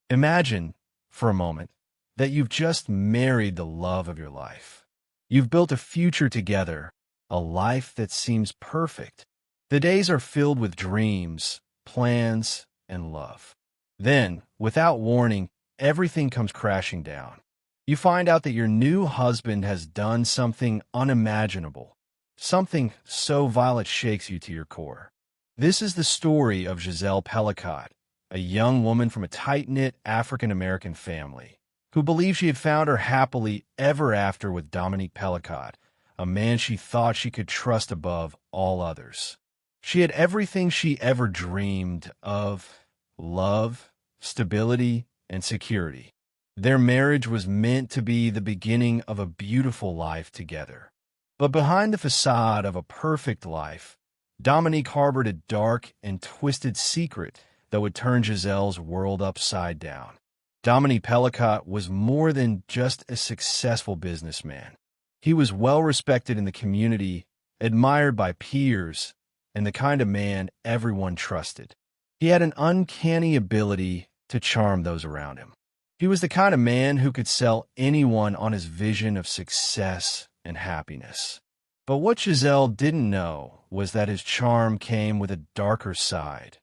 Imagine, for a moment, that you've just married the love of your life. You've built a future together, a life that seems perfect. The days are filled with dreams, plans, and love. Then, without warning, everything comes crashing down. You find out that your new husband has done something unimaginable, something so vile it shakes you to your core. This is the story of Gisele Pelicot, a young woman from a tight-knit African-American family who believed she had found her happily ever after with Dominique Pelicot, a man she thought she could trust above all others. She had everything she ever dreamed of: love, stability, and security. Their marriage was meant to be the beginning of a beautiful life together. But behind the facade of a perfect life, Dominique harbored a dark and twisted secret that would turn Gisele's world upside down. Dominique Pelicot was more than just a successful businessman. He was well respected in the community, admired by peers, and the kind of man everyone trusted. He had an uncanny ability to charm those around him. He was the kind of man who could sell anyone on his vision of success and happiness. But what Gisele didn't know was that his charm came with a darker side,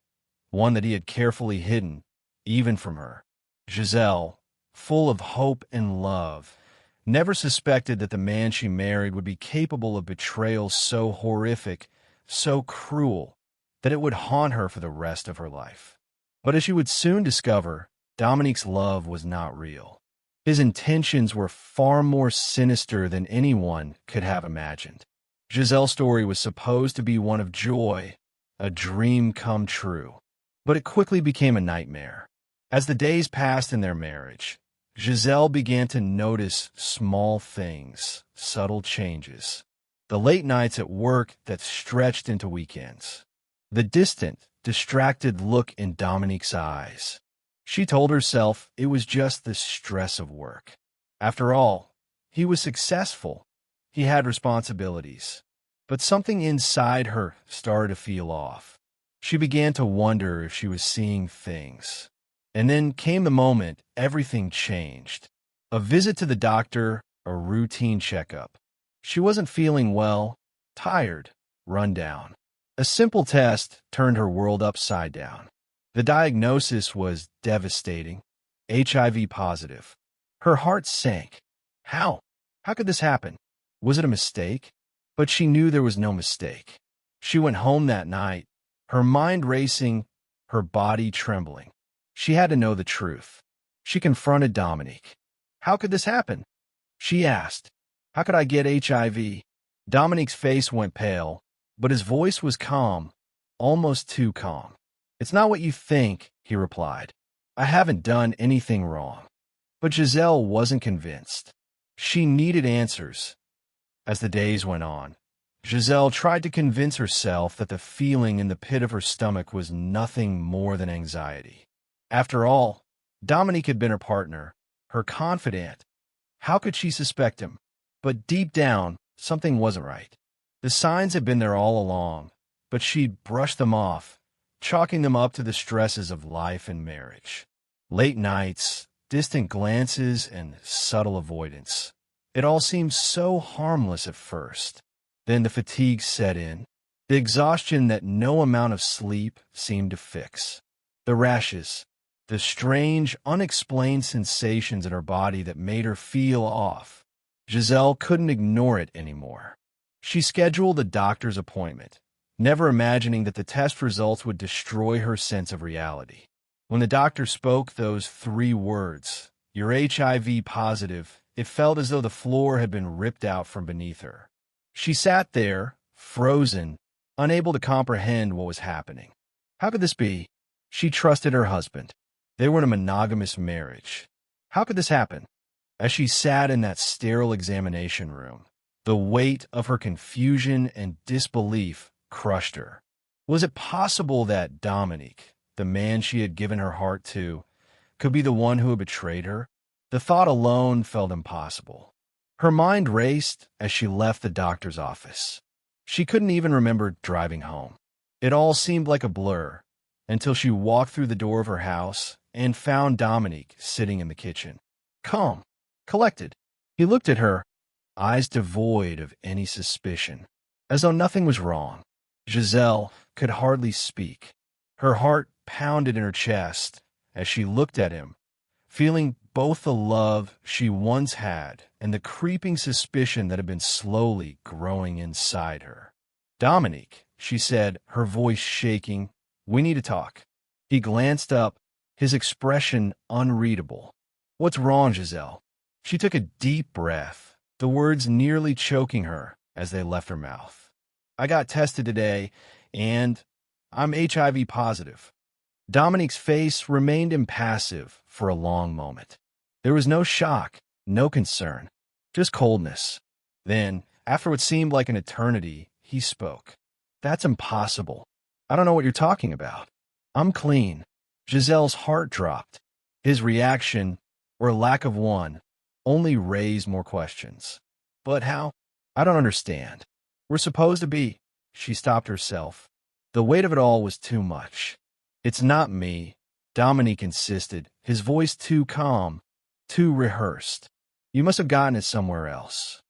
one that he had carefully hidden, even from her. Gisele, full of hope and love, never suspected that the man she married would be capable of betrayal so horrific, so cruel, that it would haunt her for the rest of her life. But as she would soon discover, Dominique's love was not real. His intentions were far more sinister than anyone could have imagined. Gisele's story was supposed to be one of joy, a dream come true. But it quickly became a nightmare. As the days passed in their marriage, Gisele began to notice small things, subtle changes. The late nights at work that stretched into weekends. The distant, distracted look in Dominique's eyes. She told herself it was just the stress of work. After all, he was successful. He had responsibilities. But something inside her started to feel off. She began to wonder if she was seeing things. And then came the moment everything changed. A visit to the doctor, a routine checkup. She wasn't feeling well, tired, run down. A simple test turned her world upside down. The diagnosis was devastating. HIV positive. Her heart sank. How? How could this happen? Was it a mistake? But she knew there was no mistake. She went home that night, her mind racing, her body trembling. She had to know the truth. She confronted Dominique. How could this happen? She asked. How could I get HIV? Dominique's face went pale, but his voice was calm, almost too calm. It's not what you think, he replied. I haven't done anything wrong. But Gisele wasn't convinced. She needed answers. As the days went on, Gisele tried to convince herself that the feeling in the pit of her stomach was nothing more than anxiety. After all, Dominique had been her partner, her confidant. How could she suspect him? But deep down, something wasn't right. The signs had been there all along, but she'd brushed them off, chalking them up to the stresses of life and marriage. Late nights, distant glances, and subtle avoidance. It all seemed so harmless at first. Then the fatigue set in, the exhaustion that no amount of sleep seemed to fix. The rashes, the strange, unexplained sensations in her body that made her feel off. Gisele couldn't ignore it anymore. She scheduled a doctor's appointment, never imagining that the test results would destroy her sense of reality. When the doctor spoke those 3 words, "You're HIV positive," it felt as though the floor had been ripped out from beneath her. She sat there, frozen, unable to comprehend what was happening. How could this be? She trusted her husband. They were in a monogamous marriage. How could this happen? As she sat in that sterile examination room, the weight of her confusion and disbelief crushed her. Was it possible that Dominique, the man she had given her heart to, could be the one who had betrayed her? The thought alone felt impossible. Her mind raced as she left the doctor's office. She couldn't even remember driving home. It all seemed like a blur, until she walked through the door of her house and found Dominique sitting in the kitchen. Calm, collected. He looked at her, eyes devoid of any suspicion, as though nothing was wrong. Gisele could hardly speak. Her heart pounded in her chest as she looked at him, feeling both the love she once had and the creeping suspicion that had been slowly growing inside her. Dominique, she said, her voice shaking, we need to talk. He glanced up, his expression unreadable. What's wrong, Gisele? She took a deep breath, the words nearly choking her as they left her mouth. I got tested today, and I'm HIV positive. Dominique's face remained impassive for a long moment. There was no shock, no concern, just coldness. Then, after what seemed like an eternity, he spoke. That's impossible. I don't know what you're talking about. I'm clean. Gisele's heart dropped. His reaction, or lack of one, only raised more questions. But how? I don't understand. We're supposed to be. She stopped herself. The weight of it all was too much. It's not me, Dominique insisted, his voice too calm, too rehearsed. You must have gotten it somewhere else.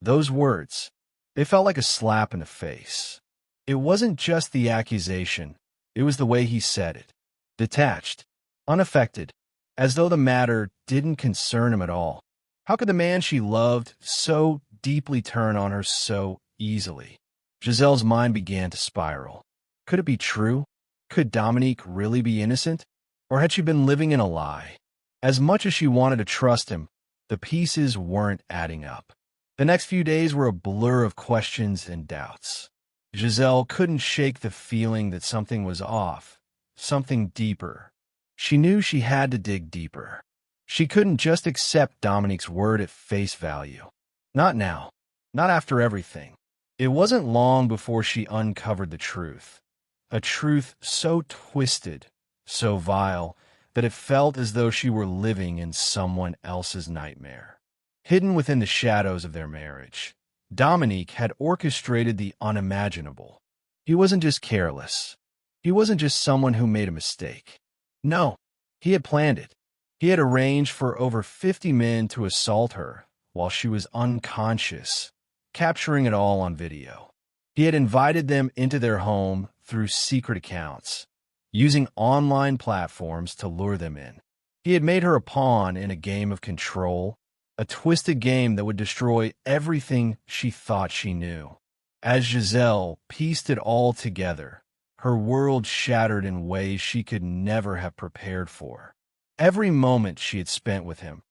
Those words, they felt like a slap in the face. It wasn't just the accusation, it was the way he said it. Detached, unaffected, as though the matter didn't concern him at all. How could the man she loved so deeply turn on her so easily? Gisele's mind began to spiral. Could it be true? Could Dominique really be innocent? Or had she been living in a lie? As much as she wanted to trust him, the pieces weren't adding up. The next few days were a blur of questions and doubts. Gisele couldn't shake the feeling that something was off, something deeper. She knew she had to dig deeper. She couldn't just accept Dominique's word at face value. Not now. Not after everything. It wasn't long before she uncovered the truth. A truth so twisted, so vile, that it felt as though she were living in someone else's nightmare. Hidden within the shadows of their marriage, Dominique had orchestrated the unimaginable. He wasn't just careless. He wasn't just someone who made a mistake. No, he had planned it. He had arranged for over 50 men to assault her while she was unconscious, capturing it all on video. He had invited them into their home through secret accounts, using online platforms to lure them in. He had made her a pawn in a game of control, a twisted game that would destroy everything she thought she knew. As Gisele pieced it all together, her world shattered in ways she could never have prepared for. Every moment she had spent with him,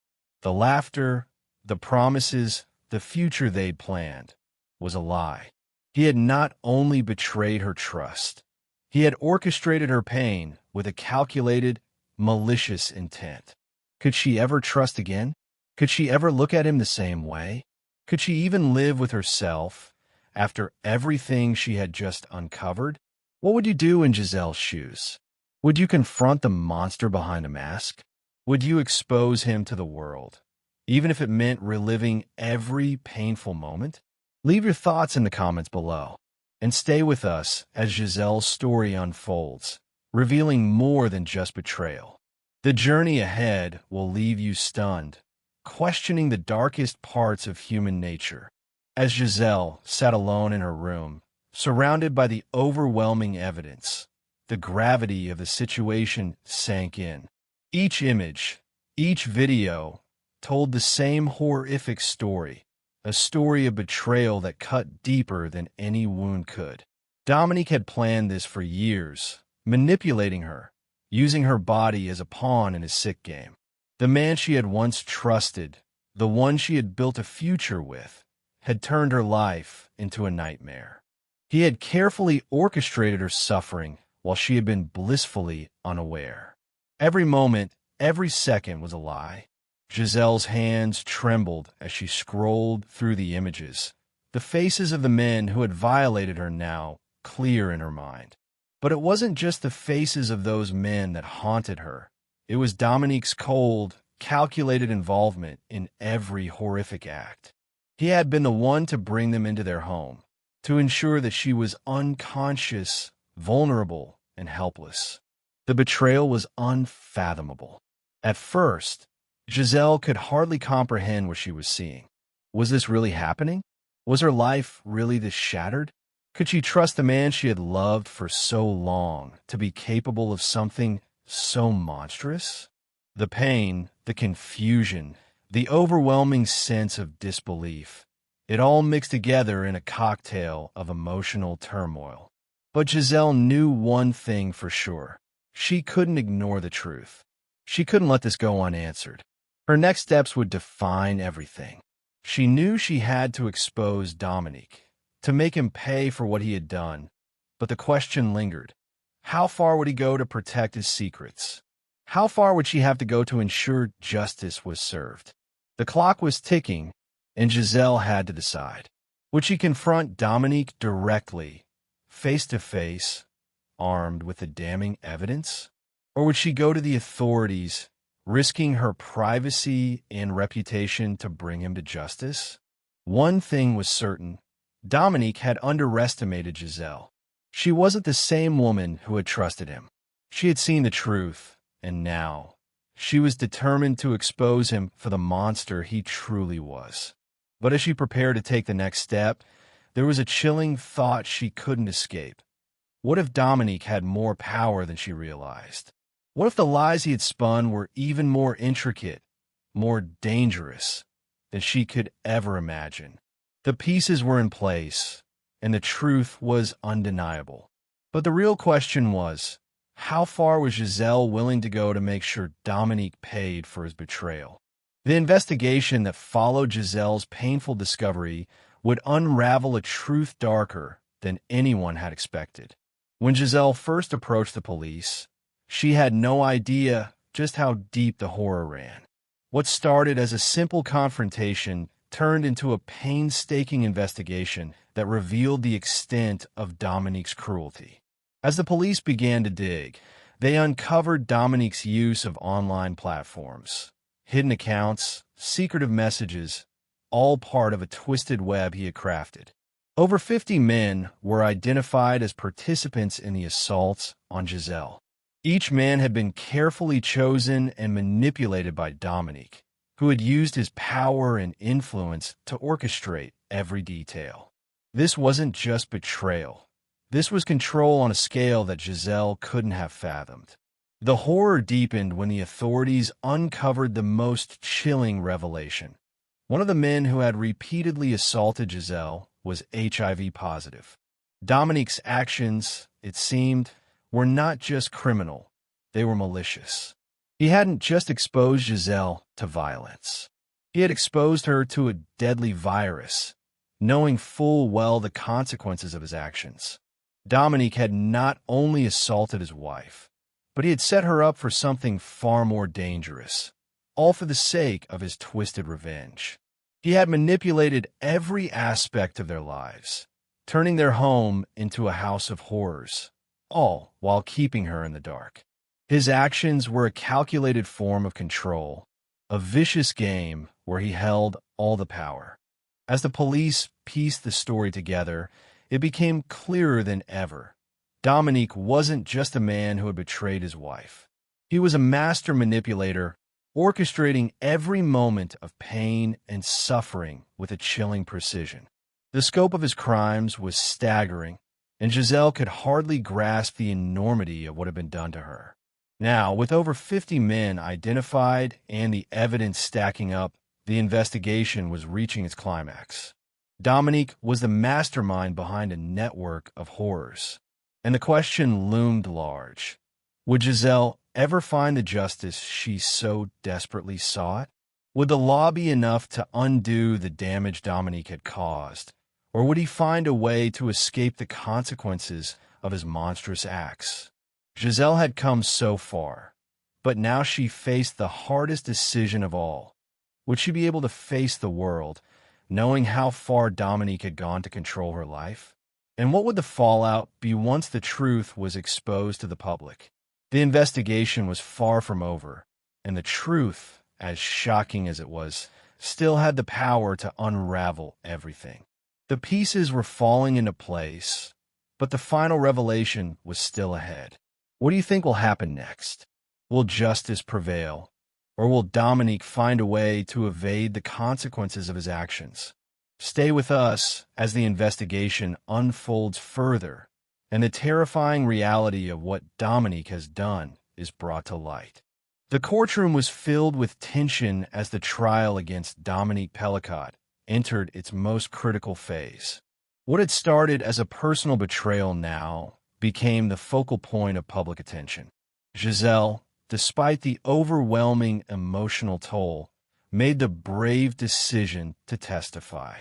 the laughter, the promises, the future they'd planned, was a lie. He had not only betrayed her trust, he had orchestrated her pain with a calculated, malicious intent. Could she ever trust again? Could she ever look at him the same way? Could she even live with herself after everything she had just uncovered? What would you do in Gisele's shoes? Would you confront the monster behind a mask? Would you expose him to the world, even if it meant reliving every painful moment? Leave your thoughts in the comments below, and stay with us as Gisele's story unfolds, revealing more than just betrayal. The journey ahead will leave you stunned, questioning the darkest parts of human nature. As Gisele sat alone in her room, surrounded by the overwhelming evidence, the gravity of the situation sank in. Each image, each video, told the same horrific story, a story of betrayal that cut deeper than any wound could. Dominique had planned this for years, manipulating her, using her body as a pawn in his sick game. The man she had once trusted, the one she had built a future with, had turned her life into a nightmare. He had carefully orchestrated her suffering while she had been blissfully unaware. Every moment, every second was a lie. Gisele's hands trembled as she scrolled through the images, the faces of the men who had violated her now clear in her mind. But it wasn't just the faces of those men that haunted her. It was Dominique's cold, calculated involvement in every horrific act. He had been the one to bring them into their home, to ensure that she was unconscious, vulnerable, and helpless. The betrayal was unfathomable. At first, Gisele could hardly comprehend what she was seeing. Was this really happening? Was her life really this shattered? Could she trust the man she had loved for so long to be capable of something so monstrous? The pain, the confusion, the overwhelming sense of disbelief, it all mixed together in a cocktail of emotional turmoil. But Gisele knew one thing for sure. She couldn't ignore the truth. She couldn't let this go unanswered. Her next steps would define everything. She knew she had to expose Dominique, to make him pay for what he had done. But the question lingered. How far would he go to protect his secrets? How far would she have to go to ensure justice was served? The clock was ticking, and Gisele had to decide. Would she confront Dominique directly, face to face, armed with the damning evidence? Or would she go to the authorities, risking her privacy and reputation to bring him to justice? One thing was certain. Dominique had underestimated Gisele. She wasn't the same woman who had trusted him. She had seen the truth, and now she was determined to expose him for the monster he truly was. But as she prepared to take the next step, there was a chilling thought she couldn't escape. What if Dominique had more power than she realized? What if the lies he had spun were even more intricate, more dangerous than she could ever imagine? The pieces were in place, and the truth was undeniable. But the real question was, how far was Gisele willing to go to make sure Dominique paid for his betrayal? The investigation that followed Gisele's painful discovery would unravel a truth darker than anyone had expected. When Gisele first approached the police, she had no idea just how deep the horror ran. What started as a simple confrontation turned into a painstaking investigation that revealed the extent of Dominique's cruelty. As the police began to dig, they uncovered Dominique's use of online platforms, hidden accounts, secretive messages, all part of a twisted web he had crafted. Over 50 men were identified as participants in the assaults on Gisele. Each man had been carefully chosen and manipulated by Dominique, who had used his power and influence to orchestrate every detail. This wasn't just betrayal. This was control on a scale that Gisele couldn't have fathomed. The horror deepened when the authorities uncovered the most chilling revelation. One of the men who had repeatedly assaulted Gisele was HIV positive. Dominique's actions, it seemed, were not just criminal, they were malicious. He hadn't just exposed Gisele to violence. He had exposed her to a deadly virus, knowing full well the consequences of his actions. Dominique had not only assaulted his wife, but he had set her up for something far more dangerous, all for the sake of his twisted revenge. He had manipulated every aspect of their lives, turning their home into a house of horrors, all while keeping her in the dark. His actions were a calculated form of control, a vicious game where he held all the power. As the police pieced the story together, it became clearer than ever. Dominique wasn't just a man who had betrayed his wife. He was a master manipulator, orchestrating every moment of pain and suffering with a chilling precision. The scope of his crimes was staggering, and Gisele could hardly grasp the enormity of what had been done to her. Now, with over 50 men identified and the evidence stacking up, the investigation was reaching its climax. Dominique was the mastermind behind a network of horrors, and the question loomed large. Would Gisele ever find the justice she so desperately sought? Would the law be enough to undo the damage Dominique had caused, or would he find a way to escape the consequences of his monstrous acts? Gisele had come so far, but now she faced the hardest decision of all. Would she be able to face the world, knowing how far Dominique had gone to control her life? And what would the fallout be once the truth was exposed to the public? The investigation was far from over, and the truth, as shocking as it was, still had the power to unravel everything. The pieces were falling into place, but the final revelation was still ahead. What do you think will happen next? Will justice prevail? Or will Dominique find a way to evade the consequences of his actions? Stay with us as the investigation unfolds further and the terrifying reality of what Dominique has done is brought to light. The courtroom was filled with tension as the trial against Gisele Pelicot entered its most critical phase. What had started as a personal betrayal now became the focal point of public attention. Gisele, despite the overwhelming emotional toll, made the brave decision to testify.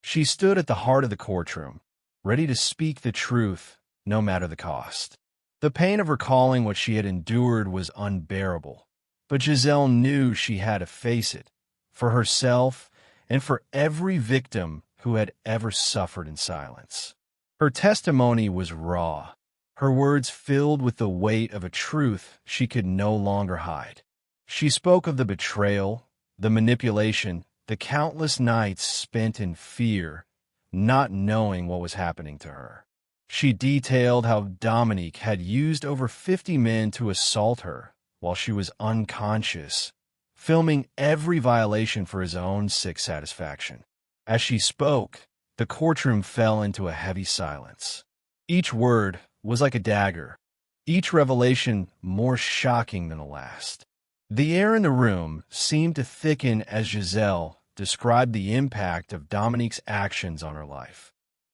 She stood at the heart of the courtroom, ready to speak the truth no matter the cost. The pain of recalling what she had endured was unbearable, but Gisele knew she had to face it, for herself and for every victim who had ever suffered in silence. Her testimony was raw, her words filled with the weight of a truth she could no longer hide. She spoke of the betrayal, the manipulation, the countless nights spent in fear, not knowing what was happening to her. She detailed how Dominique had used over 50 men to assault her while she was unconscious, filming every violation for his own sick satisfaction. As she spoke, the courtroom fell into a heavy silence. Each word was like a dagger, each revelation more shocking than the last. The air in the room seemed to thicken as Gisele described the impact of Dominique's actions on her life,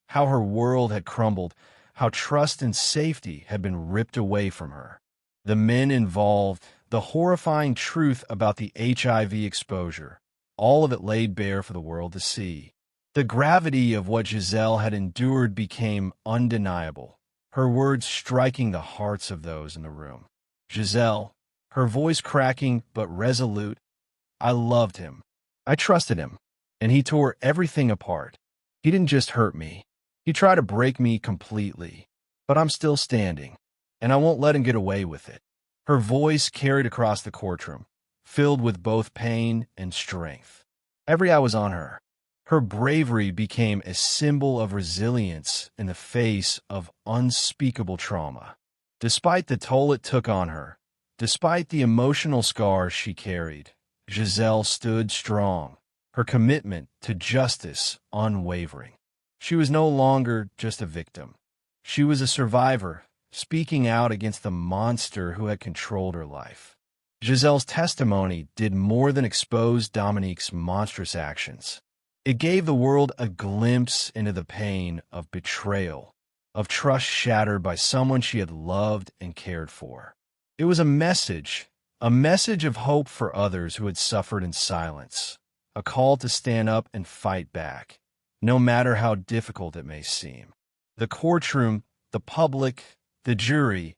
how her world had crumbled, how trust and safety had been ripped away from her. The men involved, the horrifying truth about the HIV exposure, all of it laid bare for the world to see. The gravity of what Gisele had endured became undeniable, her words striking the hearts of those in the room. Gisele, her voice cracking but resolute, I loved him. I trusted him, and he tore everything apart. He didn't just hurt me. He tried to break me completely, but I'm still standing, and I won't let him get away with it. Her voice carried across the courtroom, filled with both pain and strength. Every eye was on her. Her bravery became a symbol of resilience in the face of unspeakable trauma. Despite the toll it took on her, despite the emotional scars she carried, Gisele stood strong, her commitment to justice unwavering. She was no longer just a victim. She was a survivor, speaking out against the monster who had controlled her life. Gisele's testimony did more than expose Dominique's monstrous actions. It gave the world a glimpse into the pain of betrayal, of trust shattered by someone she had loved and cared for. It was a message of hope for others who had suffered in silence, a call to stand up and fight back, no matter how difficult it may seem. The courtroom, the public, the jury,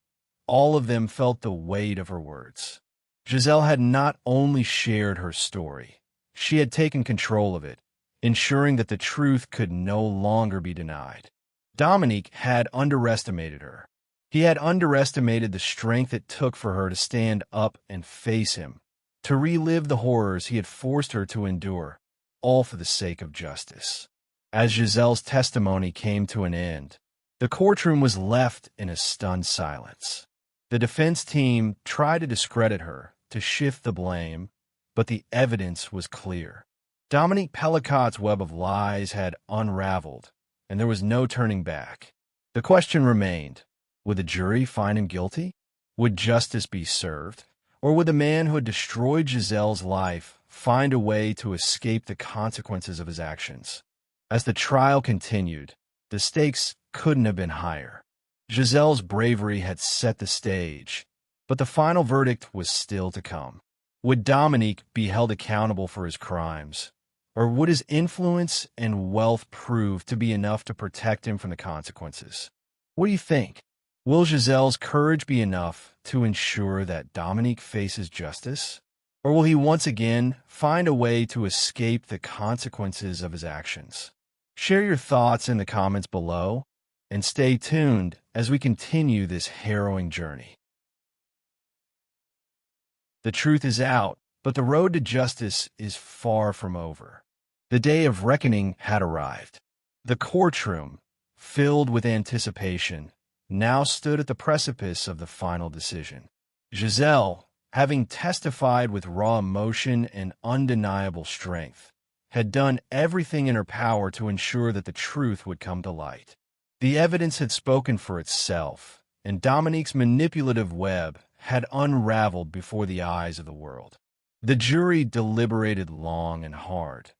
all of them felt the weight of her words. Gisele had not only shared her story, she had taken control of it, ensuring that the truth could no longer be denied. Dominique had underestimated her. He had underestimated the strength it took for her to stand up and face him, to relive the horrors he had forced her to endure, all for the sake of justice. As Gisele's testimony came to an end, the courtroom was left in a stunned silence. The defense team tried to discredit her, to shift the blame, but the evidence was clear. Gisele Pelicot's web of lies had unraveled, and there was no turning back. The question remained, would the jury find him guilty? Would justice be served? Or would the man who had destroyed Gisele's life find a way to escape the consequences of his actions? As the trial continued, the stakes couldn't have been higher. Gisele's bravery had set the stage, but the final verdict was still to come. Would Dominique be held accountable for his crimes? Or would his influence and wealth prove to be enough to protect him from the consequences? What do you think? Will Gisele's courage be enough to ensure that Dominique faces justice? Or will he once again find a way to escape the consequences of his actions? Share your thoughts in the comments below, and stay tuned as we continue this harrowing journey. The truth is out, but the road to justice is far from over. The day of reckoning had arrived. The courtroom, filled with anticipation, now stood at the precipice of the final decision. Gisele, having testified with raw emotion and undeniable strength, had done everything in her power to ensure that the truth would come to light. The evidence had spoken for itself, and Dominique's manipulative web had unraveled before the eyes of the world. The jury deliberated long and hard,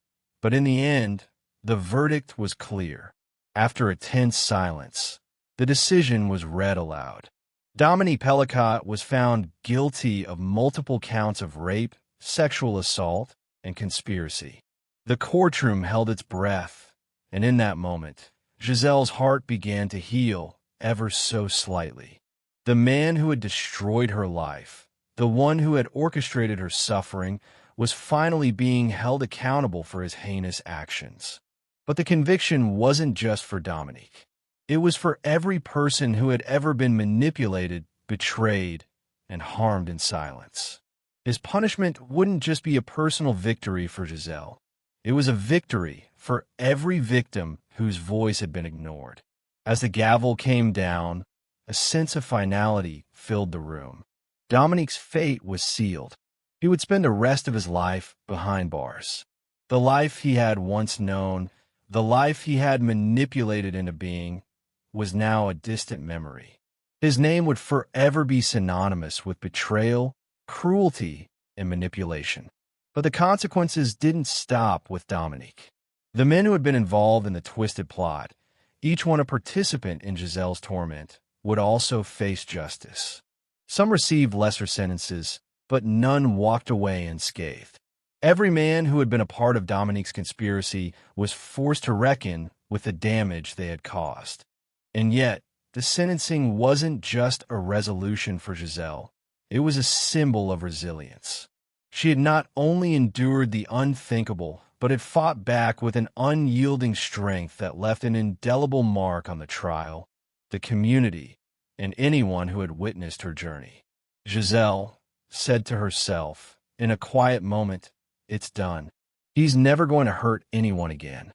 but in the end, the verdict was clear. After a tense silence, the decision was read aloud. Gisele Pelicot was found guilty of multiple counts of rape, sexual assault, and conspiracy. The courtroom held its breath, and in that moment, Gisele's heart began to heal ever so slightly. The man who had destroyed her life, the one who had orchestrated her suffering, was finally being held accountable for his heinous actions. But the conviction wasn't just for Dominique. It was for every person who had ever been manipulated, betrayed, and harmed in silence. His punishment wouldn't just be a personal victory for Gisele. It was a victory for every victim whose voice had been ignored. As the gavel came down, a sense of finality filled the room. Dominique's fate was sealed. He would spend the rest of his life behind bars. The life he had once known, the life he had manipulated into being, was now a distant memory. His name would forever be synonymous with betrayal, cruelty, and manipulation. But the consequences didn't stop with Dominique. The men who had been involved in the twisted plot, each one a participant in Gisele's torment, would also face justice. Some received lesser sentences, but none walked away unscathed. Every man who had been a part of Dominique's conspiracy was forced to reckon with the damage they had caused. And yet, the sentencing wasn't just a resolution for Gisele. It was a symbol of resilience. She had not only endured the unthinkable, but had fought back with an unyielding strength that left an indelible mark on the trial, the community, and anyone who had witnessed her journey. Gisele said to herself, in a quiet moment, "It's done. He's never going to hurt anyone again."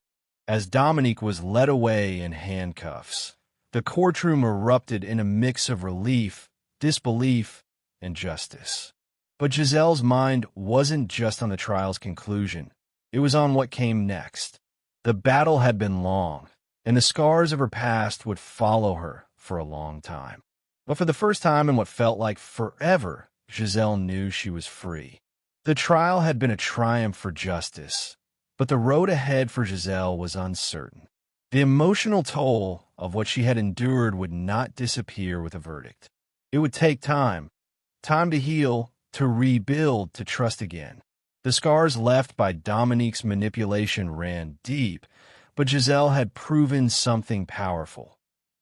As Dominique was led away in handcuffs, the courtroom erupted in a mix of relief, disbelief, and justice. But Gisele's mind wasn't just on the trial's conclusion. It was on what came next. The battle had been long, and the scars of her past would follow her for a long time. But for the first time in what felt like forever, Gisele knew she was free. The trial had been a triumph for justice, but the road ahead for Gisele was uncertain. The emotional toll of what she had endured would not disappear with a verdict. It would take time to heal, to rebuild, to trust again. The scars left by Dominique's manipulation ran deep, but Gisele had proven something powerful.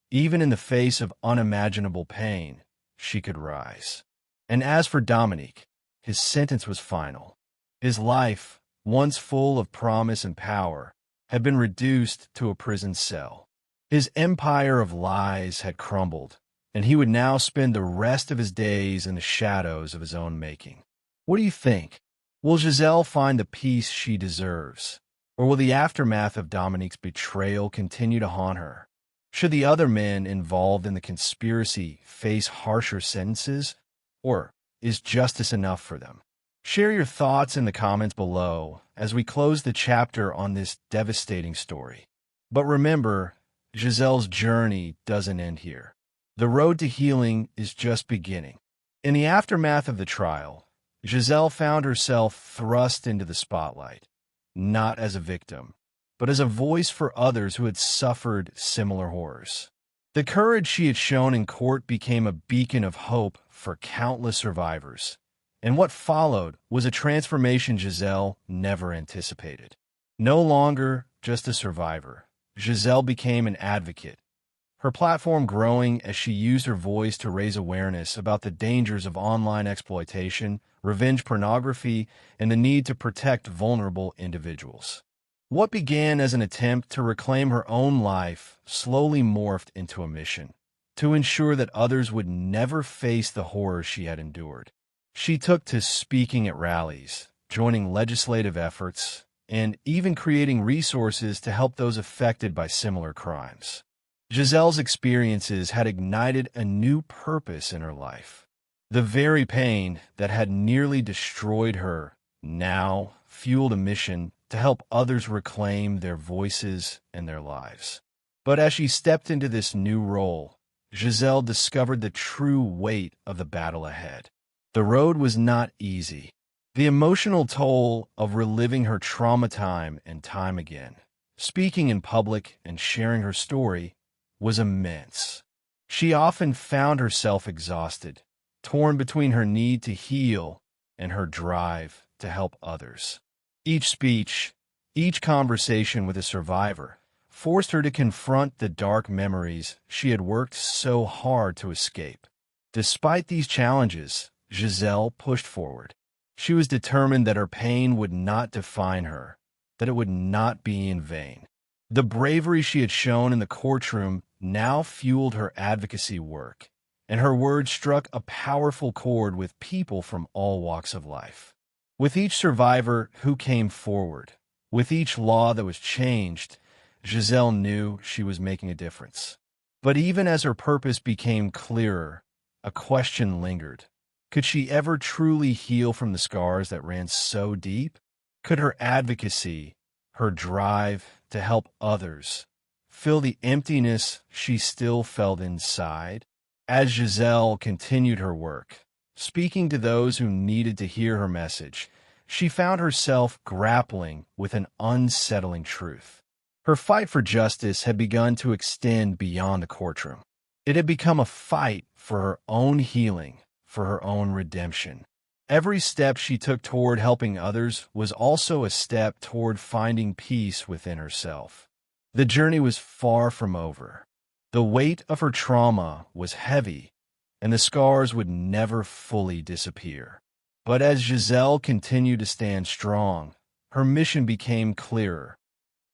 Even in the face of unimaginable pain, she could rise. And as for Dominique, his sentence was final. His life, once full of promise and power, had been reduced to a prison cell. His empire of lies had crumbled, and he would now spend the rest of his days in the shadows of his own making. What do you think? Will Gisele find the peace she deserves, or will the aftermath of Dominique's betrayal continue to haunt her? Should the other men involved in the conspiracy face harsher sentences, or is justice enough for them? Share your thoughts in the comments below as we close the chapter on this devastating story. But remember, Gisele's journey doesn't end here. The road to healing is just beginning. In the aftermath of the trial, Gisele found herself thrust into the spotlight, not as a victim, but as a voice for others who had suffered similar horrors. The courage she had shown in court became a beacon of hope for countless survivors, and what followed was a transformation Gisele never anticipated. No longer just a survivor, Gisele became an advocate, her platform growing as she used her voice to raise awareness about the dangers of online exploitation, revenge pornography, and the need to protect vulnerable individuals. What began as an attempt to reclaim her own life slowly morphed into a mission to ensure that others would never face the horrors she had endured. She took to speaking at rallies, joining legislative efforts, and even creating resources to help those affected by similar crimes. Giselle's experiences had ignited a new purpose in her life. The very pain that had nearly destroyed her now fueled a mission to help others reclaim their voices and their lives. But as she stepped into this new role, Gisele discovered the true weight of the battle ahead. The road was not easy. The emotional toll of reliving her trauma time and time again, speaking in public and sharing her story, was immense. She often found herself exhausted, torn between her need to heal and her drive to help others. Each speech, each conversation with a survivor, forced her to confront the dark memories she had worked so hard to escape. Despite these challenges, Gisele pushed forward. She was determined that her pain would not define her, that it would not be in vain. The bravery she had shown in the courtroom now fueled her advocacy work, and her words struck a powerful chord with people from all walks of life. With each survivor who came forward, with each law that was changed, Gisele knew she was making a difference. But even as her purpose became clearer, a question lingered. Could she ever truly heal from the scars that ran so deep? Could her advocacy, her drive to help others, fill the emptiness she still felt inside? As Gisele continued her work, speaking to those who needed to hear her message, she found herself grappling with an unsettling truth. Her fight for justice had begun to extend beyond the courtroom. It had become a fight for her own healing, for her own redemption. Every step she took toward helping others was also a step toward finding peace within herself. The journey was far from over. The weight of her trauma was heavy, and the scars would never fully disappear. But as Gisele continued to stand strong, her mission became clearer.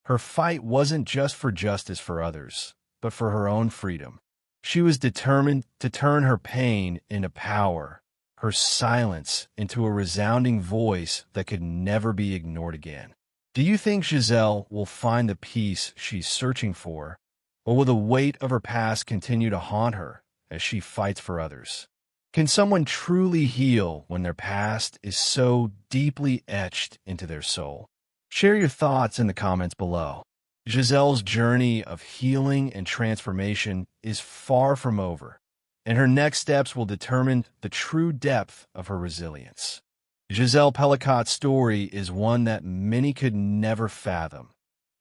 Her fight wasn't just for justice for others, but for her own freedom. She was determined to turn her pain into power, her silence into a resounding voice that could never be ignored again. Do you think Gisele will find the peace she's searching for, or will the weight of her past continue to haunt her as she fights for others? Can someone truly heal when their past is so deeply etched into their soul? Share your thoughts in the comments below. Gisele's journey of healing and transformation is far from over, and her next steps will determine the true depth of her resilience. Gisele Pelicot's story is one that many could never fathom,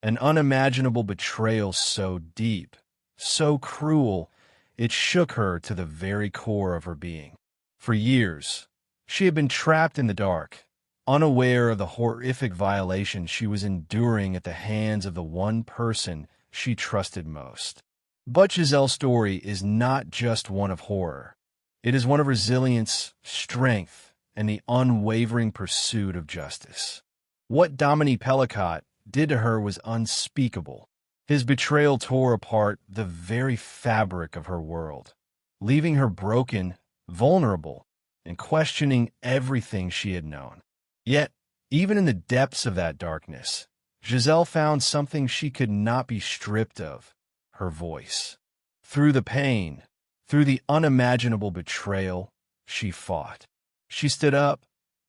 an unimaginable betrayal so deep, so cruel, it shook her to the very core of her being. For years, she had been trapped in the dark, unaware of the horrific violations she was enduring at the hands of the one person she trusted most. But Gisele's story is not just one of horror. It is one of resilience, strength, and the unwavering pursuit of justice. What Dominique Pelicot did to her was unspeakable. His betrayal tore apart the very fabric of her world, leaving her broken, vulnerable, and questioning everything she had known. Yet, even in the depths of that darkness, Gisele found something she could not be stripped of: her voice. Through the pain, through the unimaginable betrayal, she fought. She stood up,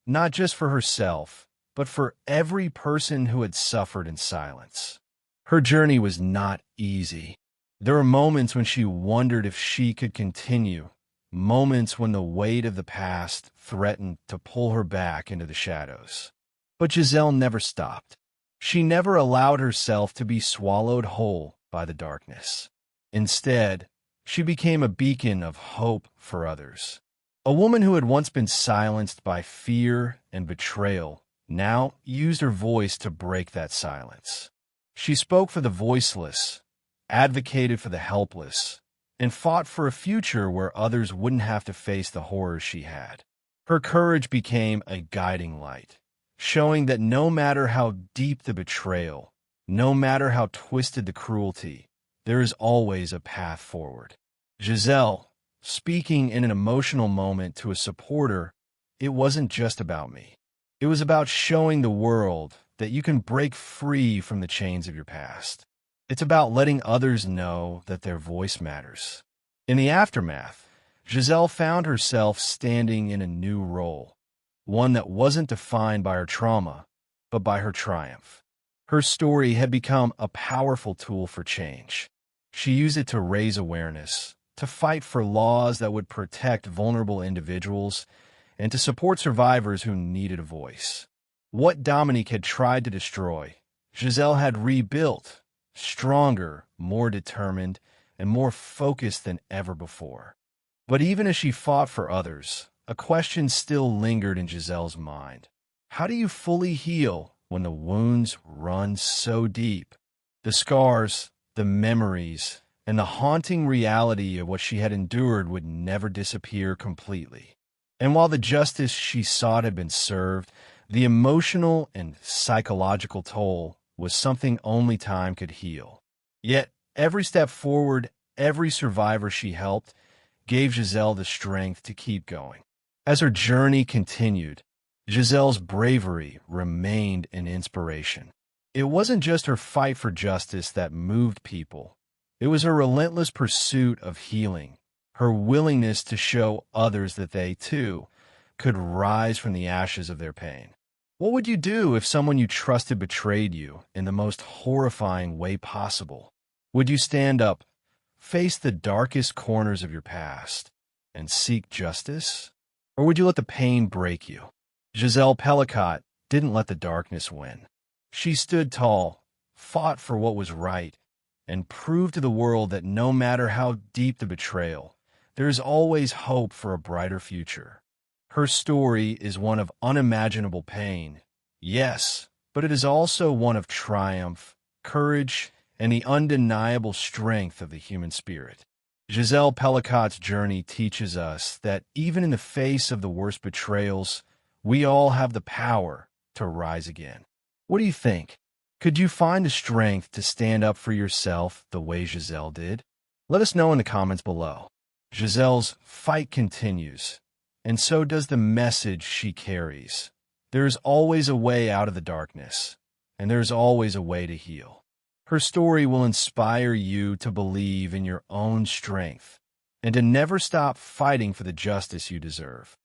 not just for herself, but for every person who had suffered in silence. Her journey was not easy. There were moments when she wondered if she could continue, moments when the weight of the past threatened to pull her back into the shadows. But Gisele never stopped. She never allowed herself to be swallowed whole by the darkness. Instead, she became a beacon of hope for others. A woman who had once been silenced by fear and betrayal now used her voice to break that silence. She spoke for the voiceless, advocated for the helpless, and fought for a future where others wouldn't have to face the horrors she had. Her courage became a guiding light, showing that no matter how deep the betrayal, no matter how twisted the cruelty, there is always a path forward. Gisele, speaking in an emotional moment to a supporter, it wasn't just about me. It was about showing the world that you can break free from the chains of your past. It's about letting others know that their voice matters. In the aftermath, Gisele found herself standing in a new role, one that wasn't defined by her trauma, but by her triumph. Her story had become a powerful tool for change. She used it to raise awareness, to fight for laws that would protect vulnerable individuals, and to support survivors who needed a voice. What Dominique had tried to destroy, Gisele had rebuilt, stronger, more determined, and more focused than ever before. But even as she fought for others, a question still lingered in Gisele's mind. How do you fully heal when the wounds run so deep? The scars, the memories, and the haunting reality of what she had endured would never disappear completely. And while the justice she sought had been served, the emotional and psychological toll was something only time could heal. Yet, every step forward, every survivor she helped, gave Gisele the strength to keep going. As her journey continued, Gisele's bravery remained an inspiration. It wasn't just her fight for justice that moved people. It was her relentless pursuit of healing, her willingness to show others that they, too, could rise from the ashes of their pain. What would you do if someone you trusted betrayed you in the most horrifying way possible? Would you stand up, face the darkest corners of your past, and seek justice? Or would you let the pain break you? Gisele Pelicot didn't let the darkness win. She stood tall, fought for what was right, and proved to the world that no matter how deep the betrayal, there is always hope for a brighter future. Her story is one of unimaginable pain, yes, but it is also one of triumph, courage, and the undeniable strength of the human spirit. Gisele Pelicot's journey teaches us that even in the face of the worst betrayals, we all have the power to rise again. What do you think? Could you find the strength to stand up for yourself the way Gisele did? Let us know in the comments below. Gisele's fight continues, and so does the message she carries. There is always a way out of the darkness, and there is always a way to heal. Her story will inspire you to believe in your own strength and to never stop fighting for the justice you deserve.